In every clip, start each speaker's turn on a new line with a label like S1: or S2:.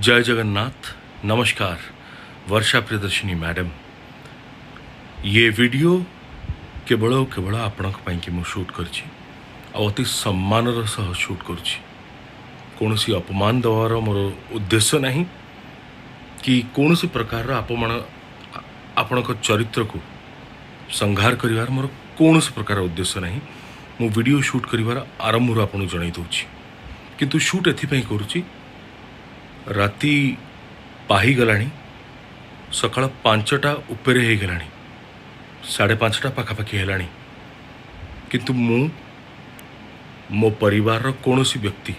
S1: जय जगन्नाथ। नमस्कार वर्षा प्रियदर्शिनी मैडम। ये वीडियो केवल आपणक पई कि मु शूट करछि आ अति सम्मानर सह शूट करछि। कौनसी अपमान देवार मोर उद्देश्य नहीं कि कौनसी प्रकार आपणक चरित्र को संहार करिवार मोर कौनसी प्रकार उद्देश्य नहीं। मु वीडियो शूट करिवार आरंभ आपन जणाई दउछि, किंतु शूट एथिपई करूछि राति पाही गलानी, सकाळ 5टा उपरे हे गलानी, 5:30 पाखापाखि हेलानी, किंतु मो परिवार कौनसी व्यक्ति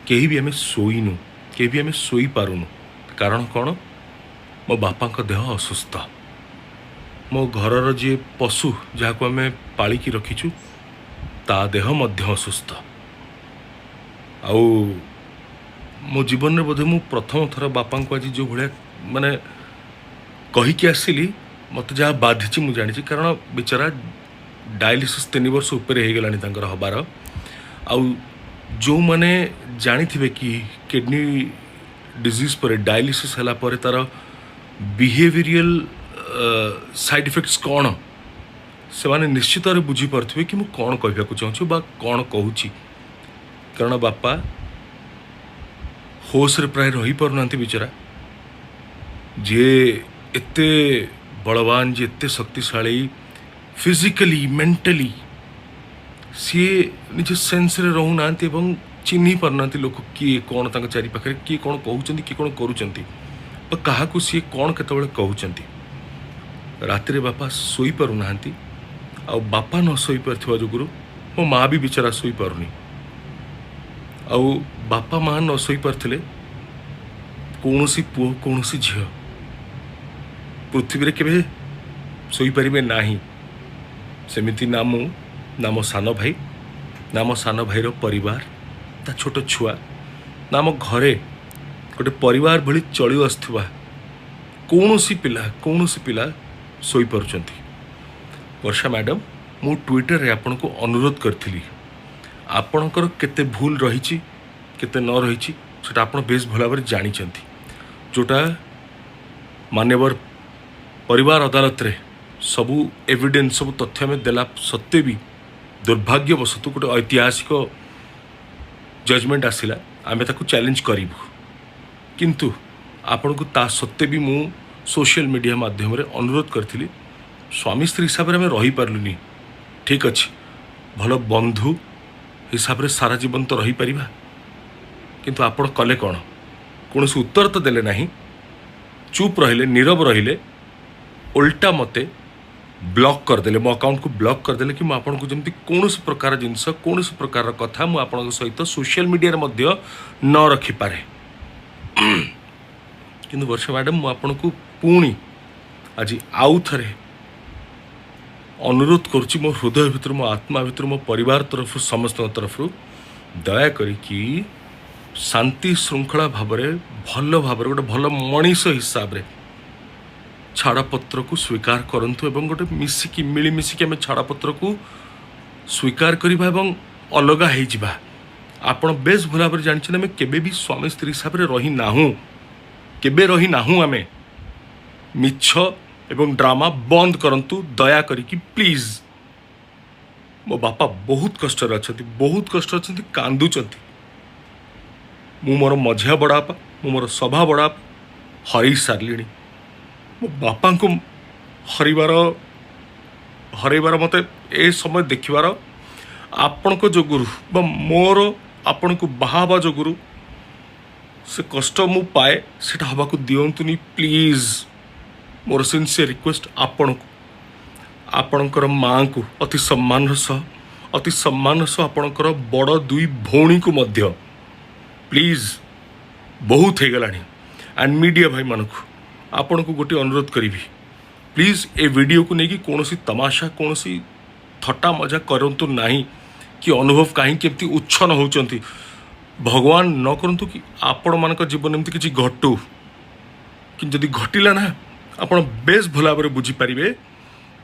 S1: केही भी आमे सोईनु, केही भी आमे सोई पारुनु। कारण कौन? मो बापा का देह असुस्थ। मो घरर जे पशु जहाँ को आमे पालिकी रखीचु ता देह मध्य असुस्थ। आउ मो जीवन में बोधे मु प्रथम थर बापा को आज जो भाया माने कहीकि आसिली मत जहाँ बाधिची मु जानी, कारण बेचारा डायलिसिस 3 वर्ष उपरे हो गलानी तांकर हबार। आउ जो माने जानी थे कि किडनी डिजीज पर डायलिसिस हला पर तार बिहेवियरल साइड इफेक्ट्स कौन से माने निश्चित बुझी पारे कि मु कौन कहवाक चाहूँ बा कौन कहूँ। कारण बापा होश रे प्राय रही पारना बेचारा, जे एते बलवान, जे एते शक्तिशाली फिजिकली मेंटली सी निज सेंस रे रहूना एवं चिन्ह पारना लोक किए कौन तांका चारि पाखरे किए कौन कहउचंती किए कौन करूचंती और काहाकू सी कौन केतबेले कहउचंती। राति रे बापा सोई पारु नांती। आ बापा न सोई पारथिबा जोगुरु मो माँ भी बेचारा सोई पारुनी। आउ बापा माँ न सोई पारथिले कौनसी पुओ कौनसी झियो पृथ्वी रे केबे सोई पारिबे नाही। सेमिति ना मु ना मो सान भाई ना मो सान भाईर परिवार ता छोट छुआ ना मो घरे गोटे परिवार भली चली आसुवा कौनसी पिला सोई पारुचंती। वर्षा मैडम, मु ट्विटर रे आपन को अनुरोध करथिली, आपणकर केते भूल रही केते न रही सेटा आपण बेस भला भाव जानी, जोटा मान्यवर परिवार अदालत रे सबू एविडेंस सब तथ्य में देला सत्वे भी दुर्भाग्यवशतु गोटे ऐतिहासिक जजमेंट आसिला, आमे ताकू चैलेंज करूँ। किंतु आपण को ता सत्वे भी मु सोशल मीडिया माध्यम रे अनुरोध करथिली, स्वामी स्त्री हिसाब रे रही पारलुनी, ठीक अच्छे भल बंधु हिसाब रे सारा जीवन तो रही परिबा, किंतु आपण कले कौन? कौन उत्तर तो देले नहीं, चुप रहिले, नीरव रहिले, उल्टा मते ब्लॉक करदेले, मो अकाउंट को ब्लॉक करदेले कि आपन को जमती कौन प्रकार जिनस कौन प्रकार कथा मु आपन सहित सोशल मीडिया रे मध्य न रखी पारे। किंतु वर्षा मैडम, मु आपन को पुणी आज आउ थरे अनुरोध करुच्ची, मो हृदय भितर, मो आत्मा भितर, मो परिवार तरफ समस्त तरफ दया करी कि शांति श्रृंखला भाव भल भाव गोटे भल मनीष हिसाब रे छाड़पत्र को स्वीकार करंतु एवं गोटे मिसिकी मिलिमिशिकी आम छाड़पत्र को स्वीकार करवा एवं अलगा हो जावा। आपण बेस भल भाव जानी आम केबे भी स्वामी स्त्री हिसाब रे रही नाहू, केबे रही नाहू। आम मिछ एवं ड्रामा बंद करंतु दया करिकी प्लीज। मो बापा बहुत कष्ट अच्छा, बहुत कष्ट अच्छा, कांदुचंती। मु मोर मझिया बड़ापा, मु मोर सभा बड़ापा हरई सारे। मो बापा को हरइबार मत ए समय देखिबार आपण को जो गुरु बा मोर आपण को बाहाबा जो गुरु से कष्ट मु पाए सेटा हवा को दियंतुनी प्लीज। मोर सिंसियर रिक्वेस्ट आपणकर माँ को अति सम्मान सह आपणकर बड़ 2 भौणी को मध्य प्लीज बहुत हो गलानी। एंड मीडिया भाई मानक आपण को गोटे अनुरोध करी, प्लीज ए वीडियो को लेकिन कौन तमाशा कौन थट्टा मजा करंतु नहीं कि अनुभव कहीं केमती उच्छन होचंती। भगवान न करंतु कि आपण मान जीवन एमती किसी घटू, कि जदि घटिला ना आपण बेस भल भाव बुझीपारे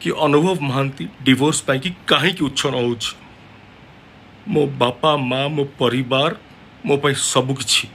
S1: कि अनुभव महांती डिवोर्स पाई कि कहीं उच्छन हो। मो बापा माँ मो परिवार मो पाई सबकिछि।